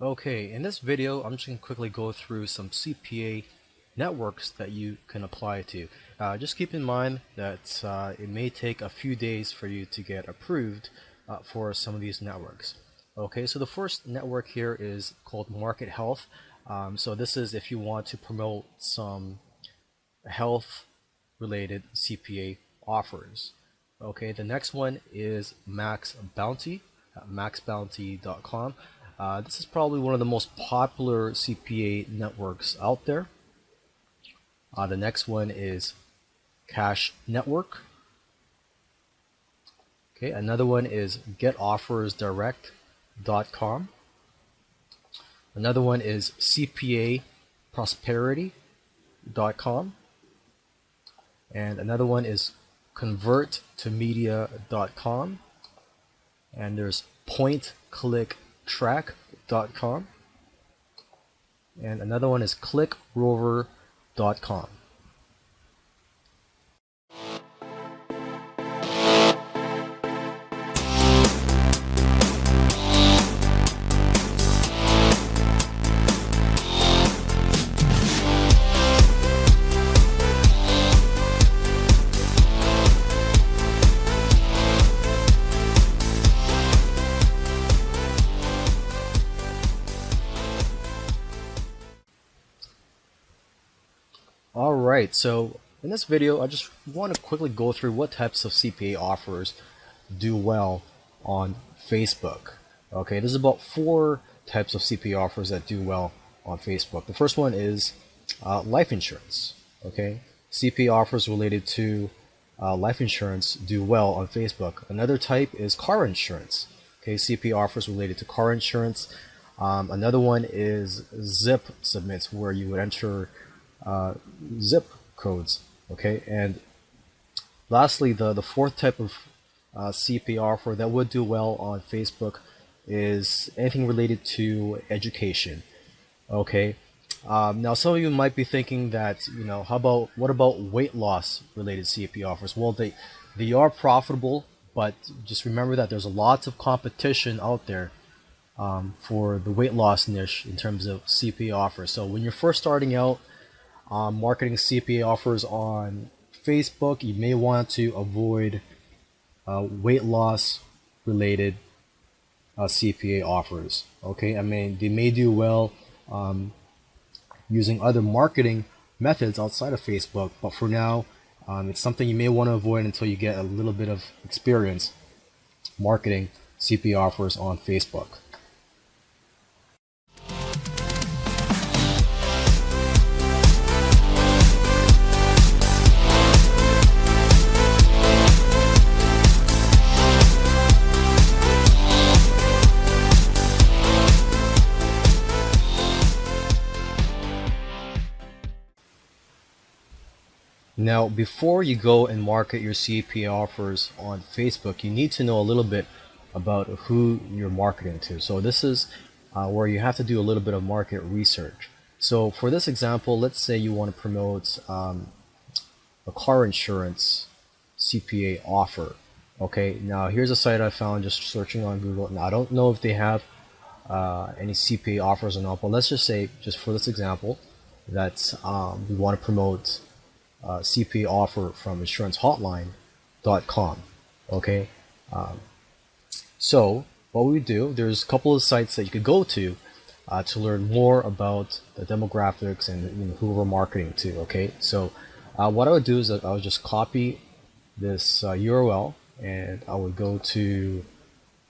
Okay, in this video, I'm just going to quickly go through some CPA networks that you can apply to. Just keep in mind that it may take a few days for you to get approved for some of these networks. Okay, so the first network here is called Market Health. So this is if you want to promote some health-related CPA offers. Okay, the next one is Max Bounty, maxbounty.com. This is probably one of the most popular CPA networks out there. The next one is Cash Network. Okay, another one is getoffersdirect.com. Another one is cpaprosperity.com. And another one is converttomedia.com. And there's pointclicktrack.com. And another one is clickrover.com. Alright, so in this video, I just want to quickly go through what types of CPA offers do well on Facebook. Okay, there's about 4 types of CPA offers that do well on Facebook. The first one is life insurance. Okay, CPA offers related to life insurance do well on Facebook. Another type is car insurance. Okay, CPA offers related to car insurance. Another one is zip submits, where you would enter zip codes. Okay, and lastly, the fourth type of CPA offer that would do well on Facebook is anything related to education. Okay, now some of you might be thinking that, what about weight loss related CPA offers? Well, they are profitable, but just remember that there's lots of competition out there for the weight loss niche in terms of CPA offers. So when you're first starting out marketing CPA offers on Facebook, you may want to avoid weight loss related CPA offers. Okay, I mean, they may do well using other marketing methods outside of Facebook, but for now, it's something you may want to avoid until you get a little bit of experience marketing CPA offers on Facebook. Now, before you go and market your CPA offers on Facebook, you need to know a little bit about who you're marketing to. So this is where you have to do a little bit of market research. So for this example, let's say you want to promote a car insurance CPA offer. Okay, now here's a site I found just searching on Google. Now I don't know if they have any CPA offers or not, but let's just say, just for this example, that we want to promote CPA offer from insurancehotline.com. Okay, so what we do, there's a couple of sites that you could go to learn more about the demographics and who we're marketing to. Okay, so what I would do is that I would just copy this URL and I would go to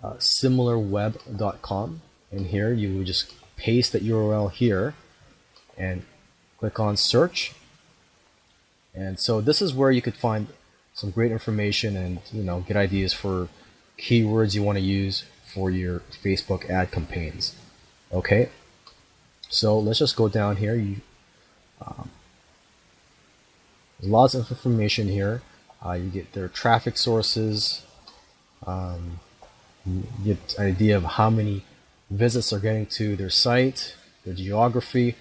similarweb.com, and here you would just paste that URL here and click on search. And so this is where you could find some great information and get ideas for keywords you want to use for your Facebook ad campaigns. Okay, so let's just go down here. There's lots of information here. You get their traffic sources, you get an idea of how many visits are getting to their site, their geography.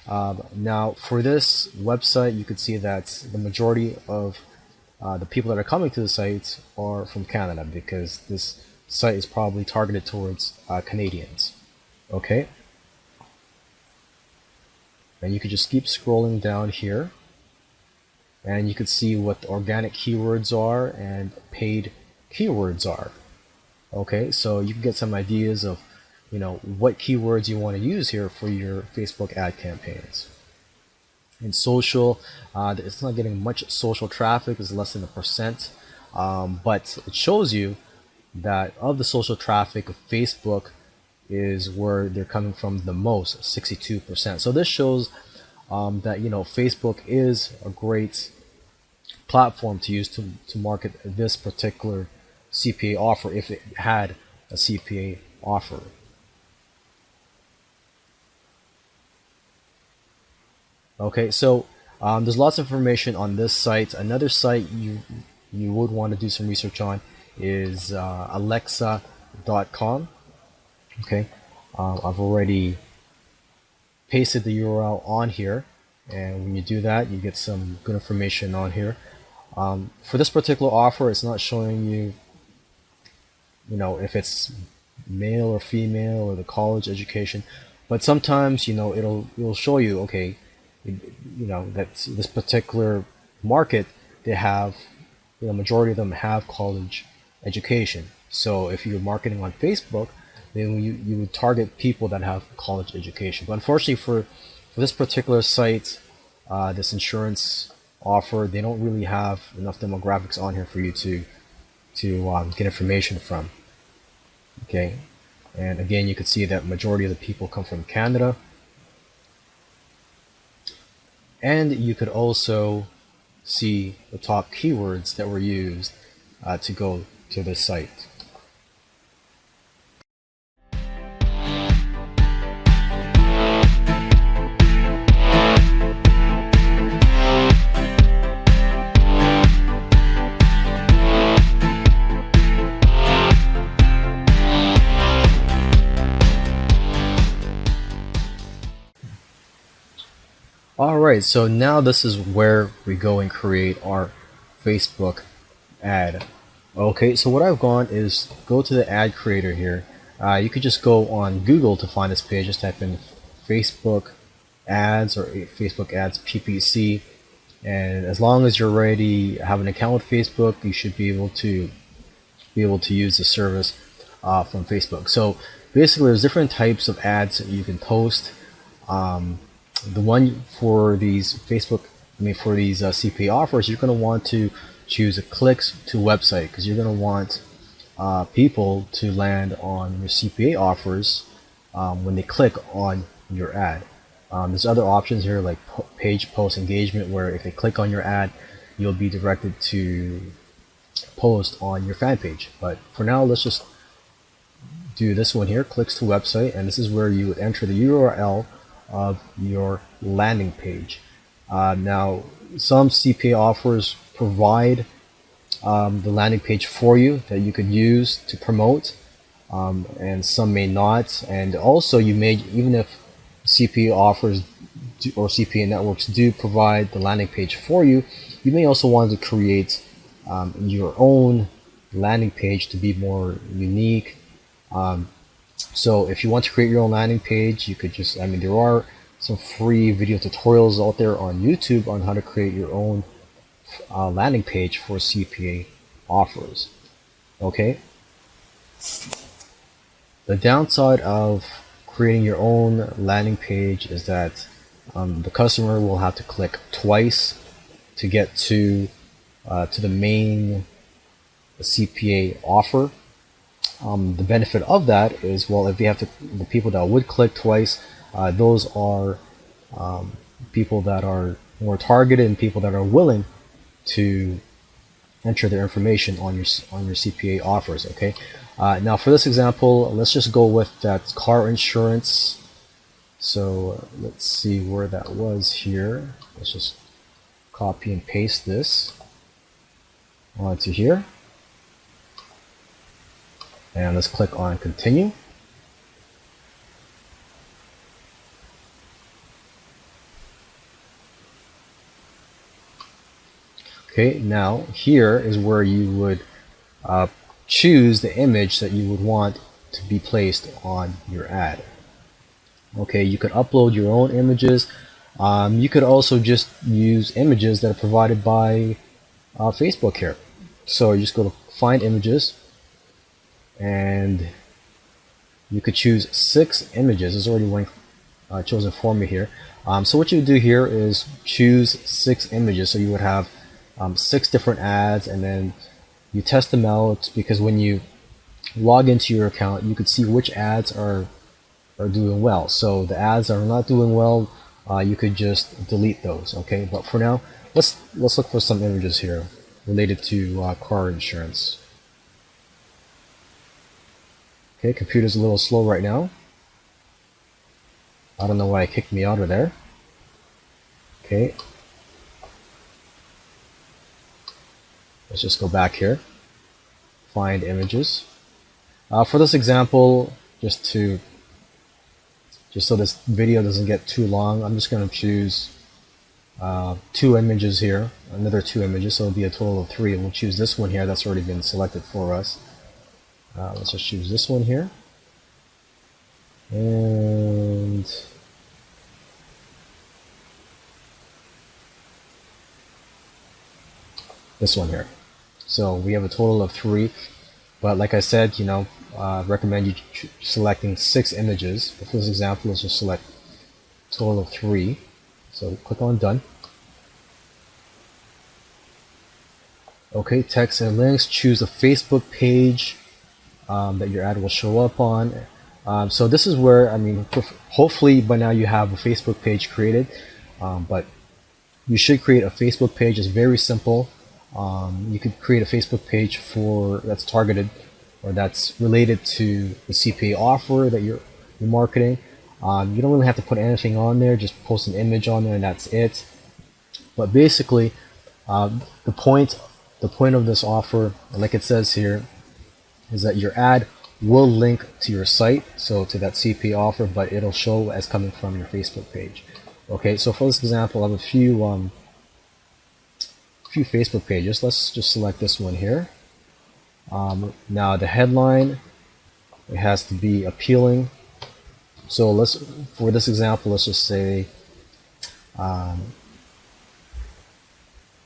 Now, for this website, you could see that the majority of the people that are coming to the site are from Canada, because this site is probably targeted towards Canadians. Okay, and you could just keep scrolling down here, and you could see what the organic keywords are and paid keywords are. Okay, so you can get some ideas of, what keywords you want to use here for your Facebook ad campaigns. In social, it's not getting much social traffic, it's less than 1%, but it shows you that of the social traffic of Facebook is where they're coming from the most, 62%. So this shows that Facebook is a great platform to use to market this particular CPA offer if it had a CPA offer. Okay, so there's lots of information on this site. Another site you would want to do some research on is alexa.com. Okay, I've already pasted the URL on here, and when you do that, you get some good information on here. For this particular offer, it's not showing you, if it's male or female or the college education, but sometimes, it'll show you, okay, that this particular market, they have, majority of them have college education. So if you're marketing on Facebook, then you would target people that have college education. But unfortunately for this particular site, this insurance offer, they don't really have enough demographics on here for you to get information from. Okay, and again, you can see that majority of the people come from Canada. And you could also see the top keywords that were used to go to this site. Alright, so now this is where we go and create our Facebook ad. Okay, so what I've gone is go to the ad creator here. You could just go on Google to find this page. Just type in Facebook ads or Facebook ads PPC, and as long as you already have an account with Facebook, you should be able to use the service from Facebook. So basically, there's different types of ads that you can post. The one for these CPA offers, you're going to want to choose a clicks to website, because you're going to want people to land on your CPA offers when they click on your ad. There's other options here like page post engagement, where if they click on your ad, you'll be directed to post on your fan page. But for now, let's just do this one here, clicks to website, and this is where you would enter the URL of your landing page. Now, some CPA offers provide the landing page for you that you could use to promote, and some may not. And also, you may, even if CPA offers or CPA networks do provide the landing page for you, you may also want to create your own landing page to be more unique. So if you want to create your own landing page, you could just, there are some free video tutorials out there on YouTube on how to create your own landing page for CPA offers. Okay. The downside of creating your own landing page is that the customer will have to click twice to get to the main CPA offer. The benefit of that is, well, if you have the people that would click twice, those are people that are more targeted and people that are willing to enter their information on your CPA offers. Okay. Now for this example, let's just go with that car insurance. So let's see where that was here. Let's just copy and paste this onto here. And let's click on continue. Okay, now here is where you would choose the image that you would want to be placed on your ad. Okay, you can upload your own images. You could also just use images that are provided by Facebook here. So you just go to find images, and you could choose 6 images. There's already one chosen for me here. So what you would do here is choose 6 images. So you would have 6 different ads, and then you test them out, because when you log into your account, you could see which ads are doing well. So the ads that are not doing well, you could just delete those. Okay, but for now, let's look for some images here related to car insurance. Okay, computer's a little slow right now. I don't know why it kicked me out of there. Okay, let's just go back here, find images. For this example, just so this video doesn't get too long, I'm just going to choose 2 images here, another 2 images, so it'll be a total of 3. We'll choose this one here that's already been selected for us. Let's just choose this one here, and this one here. So we have a total of 3, but like I said, recommend you selecting 6 images. But for this example, let's just select a total of 3. So click on done. Okay, text and links. Choose a Facebook page that your ad will show up on. So this is where, hopefully by now you have a Facebook page created, but you should create a Facebook page. It's very simple. You could create a Facebook page that's targeted, or that's related to the CPA offer that you're marketing. You don't really have to put anything on there, just post an image on there and that's it. But basically, the point of this offer, like it says here, is that your ad will link to your site, so to that CPA offer, but it'll show as coming from your Facebook page. Okay, so for this example, I have a few Facebook pages. Let's just select this one here. Now the headline, it has to be appealing. So for this example, let's just say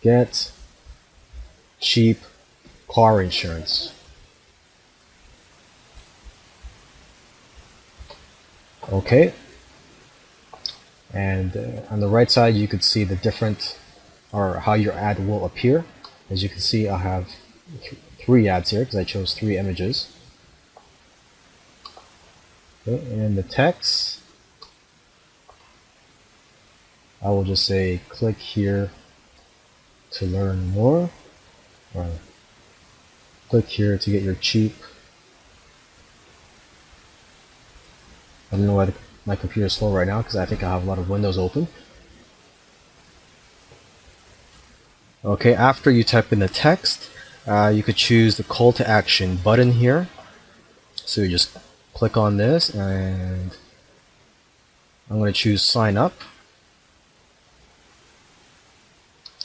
get cheap car insurance. Okay, and on the right side you could see the different, or how your ad will appear. As you can see, I have 3 ads here because I chose 3 images. Okay, and the text, I will just say click here to learn more, or click here to get your cheap. I don't know why my computer is slow right now, because I think I have a lot of windows open. Okay, after you type in the text, you could choose the call to action button here. So you just click on this, and I'm going to choose sign up.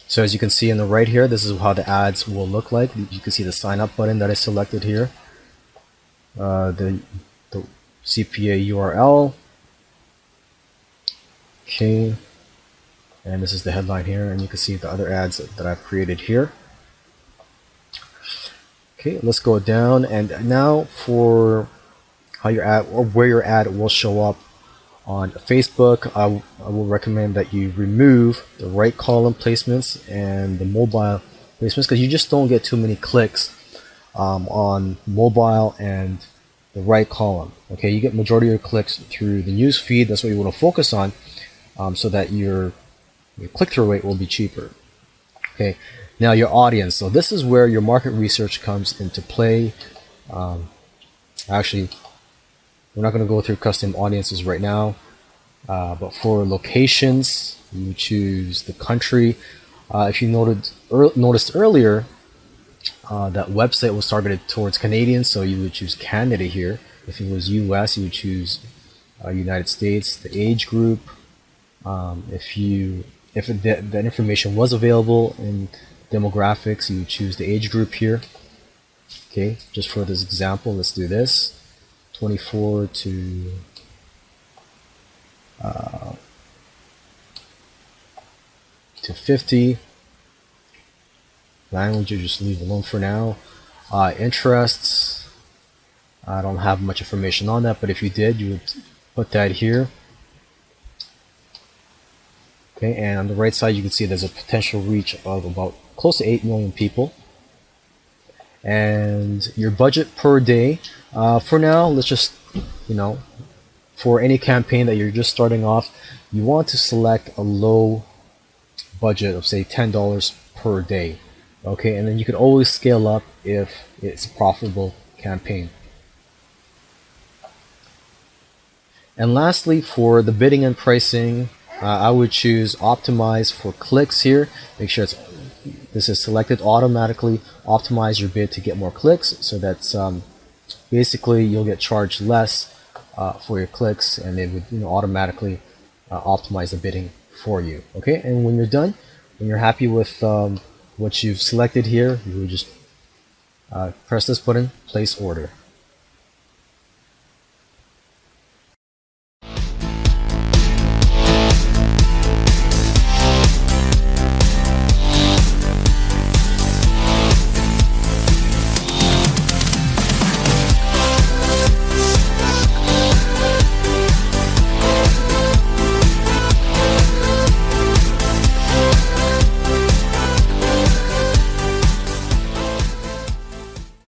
So as you can see in the right here, this is how the ads will look like. You can see the sign up button that I selected here, the CPA URL. Okay, and this is the headline here, and you can see the other ads that I've created here. Okay, let's go down, and now for how your ad, or where your ad will show up on Facebook, I will recommend that you remove the right column placements and the mobile placements, because you just don't get too many clicks on mobile and the right column. Okay, you get majority of your clicks through the news feed. That's what you want to focus on, so that your click-through rate will be cheaper. Okay, now your audience. So this is where your market research comes into play. Actually, we're not going to go through custom audiences right now, but for locations, you choose the country. If you noticed earlier, that website was targeted towards Canadians, so you would choose Canada here. If it was US, you would choose United States. The age group, if that information was available in demographics, you would choose the age group here. Okay, just for this example, let's do this. 24 to to 50. Language you just leave alone for now. Interests, I don't have much information on that, but if you did, you would put that here. Okay, and on the right side you can see there's a potential reach of about close to 8 million people. And your budget per day, for now, let's just, for any campaign that you're just starting off, you want to select a low budget of say $10 per day. Okay, and then you can always scale up if it's a profitable campaign. And lastly, for the bidding and pricing, I would choose optimize for clicks here. Make sure this is selected automatically. Optimize your bid to get more clicks, so that's basically you'll get charged less for your clicks, and it would automatically optimize the bidding for you. Okay, and when you're done, when you're happy with what you've selected here, you will just press this button, place order.